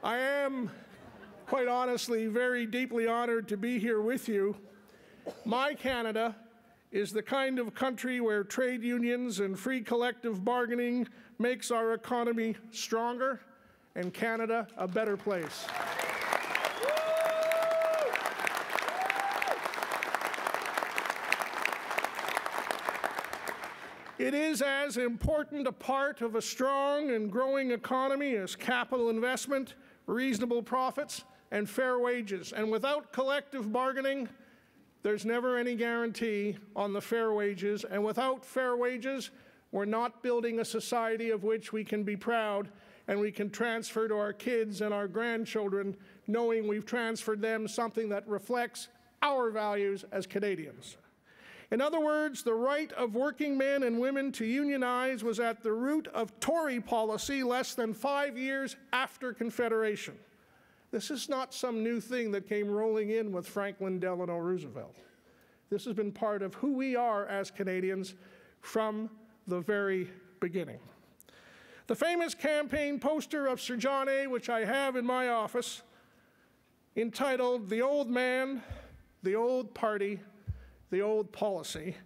I am, quite honestly, very deeply honored to be here with you. My Canada is the kind of country where trade unions and free collective bargaining makes our economy stronger and Canada a better place. It is as important a part of a strong and growing economy as capital investment, reasonable profits, and fair wages. And without collective bargaining, there's never any guarantee on the fair wages. And without fair wages, we're not building a society of which we can be proud and we can transfer to our kids and our grandchildren, knowing we've transferred them something that reflects our values as Canadians. In other words, the right of working men and women to unionize was at the root of Tory policy less than 5 years after Confederation. This is not some new thing that came rolling in with Franklin Delano Roosevelt. This has been part of who we are as Canadians from the very beginning. The famous campaign poster of Sir John A., which I have in my office, entitled "The Old Man, the Old Party, the Old Policy,"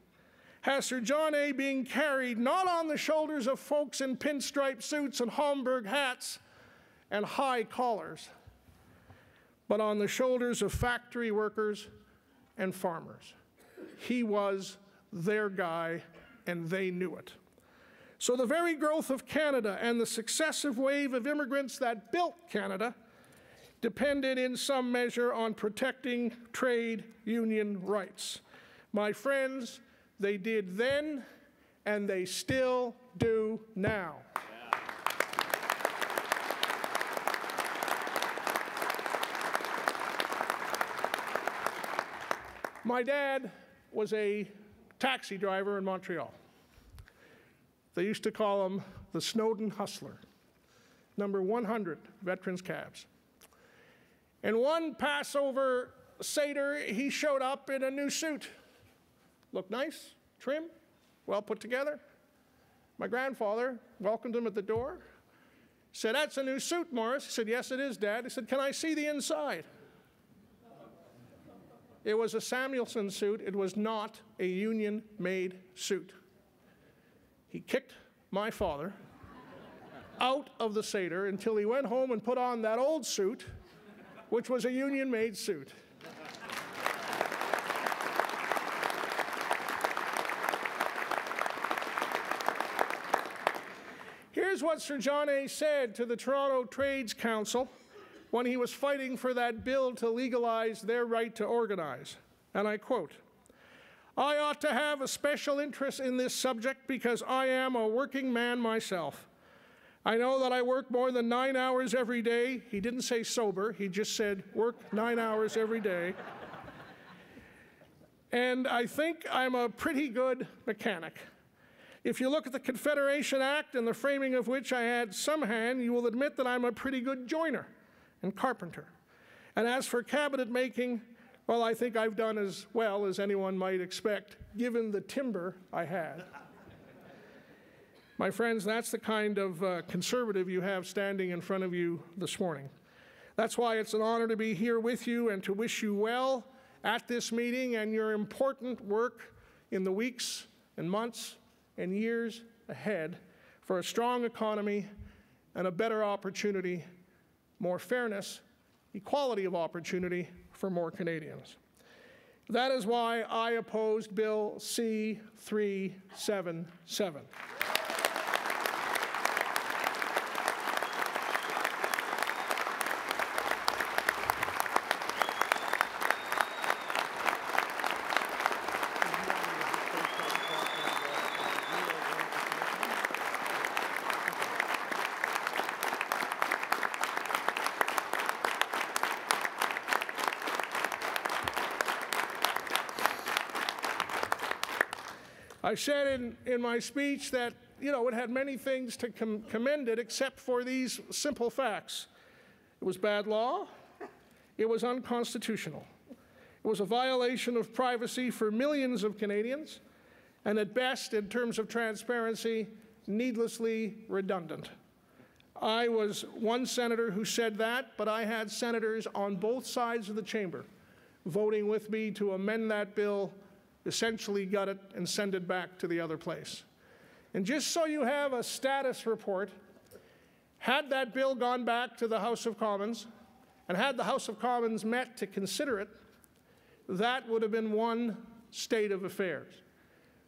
has Sir John A. being carried not on the shoulders of folks in pinstripe suits and Homburg hats and high collars, but on the shoulders of factory workers and farmers. He was their guy, and they knew it. So the very growth of Canada and the successive wave of immigrants that built Canada depended in some measure on protecting trade union rights. My friends, they did then, and they still do now. Yeah. My dad was a taxi driver in Montreal. They used to call him the Snowden Hustler, number 100 Veterans Cabs. And one Passover Seder, he showed up in a new suit. Looked nice, trim, well put together. My grandfather welcomed him at the door, said, "That's a new suit, Morris." He said, "Yes, it is, Dad." He said, "Can I see the inside?" It was a Samuelson suit. It was not a union-made suit. He kicked my father out of the Seder until he went home and put on that old suit, which was a union-made suit. Here's what Sir John A. said to the Toronto Trades Council when he was fighting for that bill to legalize their right to organize. And I quote, "I ought to have a special interest in this subject because I am a working man myself. I know that I work more than 9 hours every day." He didn't say sober, he just said work 9 hours every day. "And I think I'm a pretty good mechanic. If you look at the Confederation Act and the framing of which I had some hand, you will admit that I'm a pretty good joiner and carpenter. And as for cabinet making, well, I think I've done as well as anyone might expect, given the timber I had." My friends, that's the kind of conservative you have standing in front of you this morning. That's why it's an honor to be here with you and to wish you well at this meeting and your important work in the weeks and months and years ahead for a strong economy and a better opportunity, more fairness, equality of opportunity for more Canadians. That is why I opposed Bill C-377. I said in my speech that, it had many things to commend it except for these simple facts. It was bad law. It was unconstitutional. It was a violation of privacy for millions of Canadians, and at best, in terms of transparency, needlessly redundant. I was one senator who said that, but I had senators on both sides of the chamber voting with me to amend that bill, essentially gut it, and send it back to the other place. And just so you have a status report, had that bill gone back to the House of Commons, and had the House of Commons met to consider it, that would have been one state of affairs.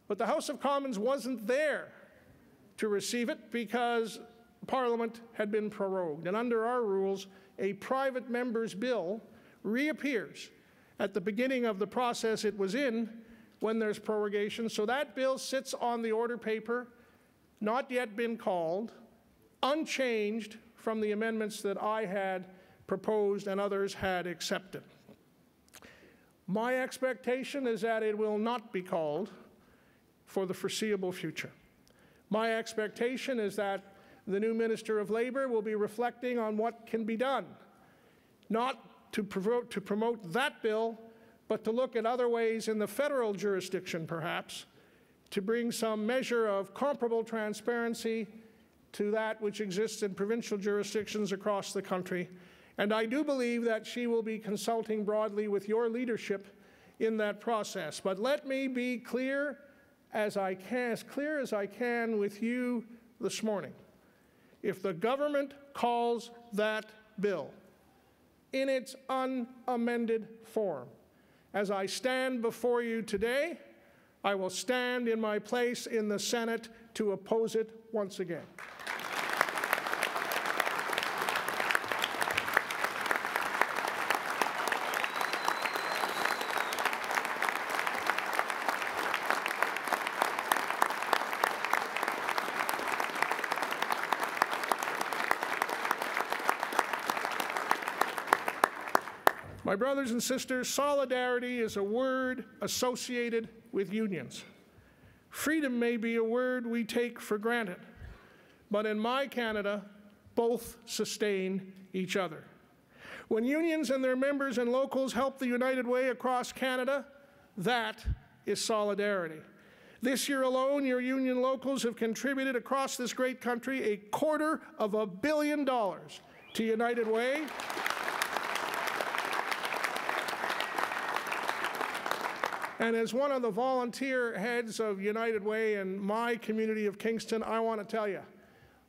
But the House of Commons wasn't there to receive it because Parliament had been prorogued. And under our rules, a private member's bill reappears at the beginning of the process it was in when there's prorogation. So that bill sits on the order paper, not yet been called, unchanged from the amendments that I had proposed and others had accepted. My expectation is that it will not be called for the foreseeable future. My expectation is that the new Minister of Labour will be reflecting on what can be done, not to promote that bill, but to look at other ways in the federal jurisdiction, perhaps, to bring some measure of comparable transparency to that which exists in provincial jurisdictions across the country. And I do believe that she will be consulting broadly with your leadership in that process. But let me be clear as clear as I can with you this morning. If the government calls that bill in its unamended form, as I stand before you today, I will stand in my place in the Senate to oppose it once again. My brothers and sisters, solidarity is a word associated with unions. Freedom may be a word we take for granted, but in my Canada, both sustain each other. When unions and their members and locals help the United Way across Canada, that is solidarity. This year alone, your union locals have contributed across this great country $250 million to United Way. And as one of the volunteer heads of United Way in my community of Kingston, I want to tell you,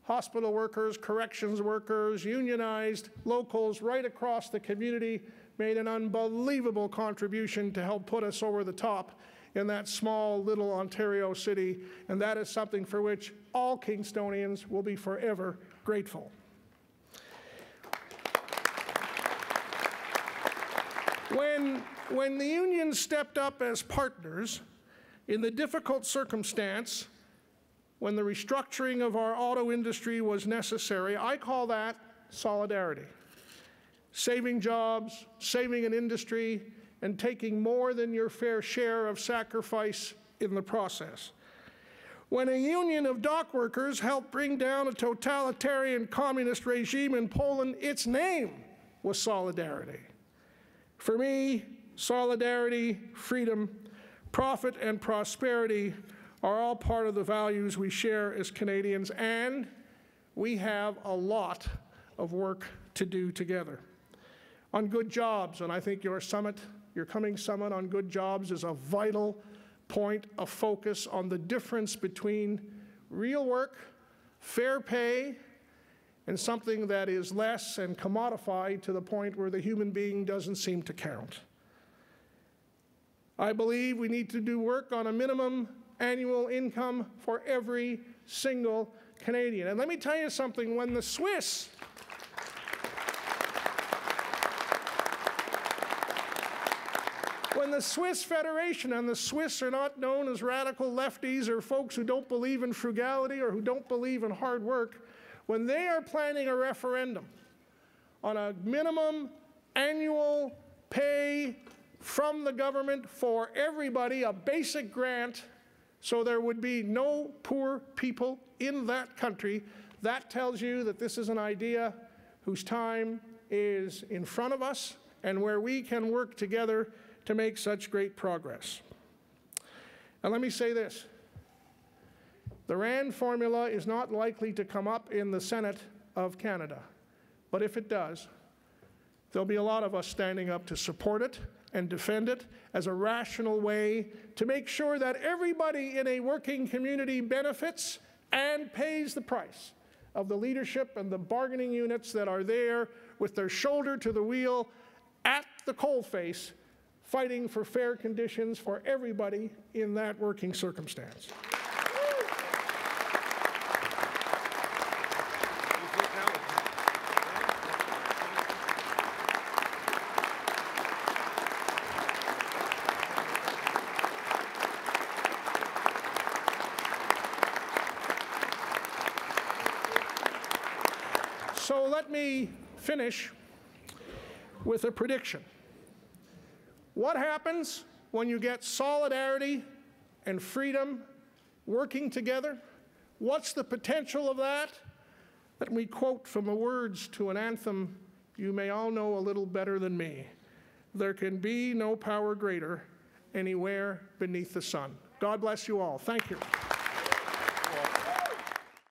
hospital workers, corrections workers, unionized locals right across the community made an unbelievable contribution to help put us over the top in that small little Ontario city, and that is something for which all Kingstonians will be forever grateful. When the unions stepped up as partners in the difficult circumstance when the restructuring of our auto industry was necessary, I call that solidarity. Saving jobs, saving an industry, and taking more than your fair share of sacrifice in the process. When a union of dock workers helped bring down a totalitarian communist regime in Poland, its name was solidarity. For me, solidarity, freedom, profit, and prosperity are all part of the values we share as Canadians, and we have a lot of work to do together. On good jobs, and I think your coming summit on good jobs is a vital point of focus on the difference between real work, fair pay, and something that is less and commodified to the point where the human being doesn't seem to count. I believe we need to do work on a minimum annual income for every single Canadian. And let me tell you something, when the Swiss Federation, and the Swiss are not known as radical lefties or folks who don't believe in frugality or who don't believe in hard work, when they are planning a referendum on a minimum annual pay from the government for everybody, a basic grant, so there would be no poor people in that country, that tells you that this is an idea whose time is in front of us and where we can work together to make such great progress. And let me say this. The RAND formula is not likely to come up in the Senate of Canada. But if it does, there'll be a lot of us standing up to support it and defend it as a rational way to make sure that everybody in a working community benefits and pays the price of the leadership and the bargaining units that are there with their shoulder to the wheel at the coalface, fighting for fair conditions for everybody in that working circumstance. So let me finish with a prediction. What happens when you get solidarity and freedom working together? What's the potential of that? Let me quote from the words to an anthem you may all know a little better than me. There can be no power greater anywhere beneath the sun. God bless you all. Thank you.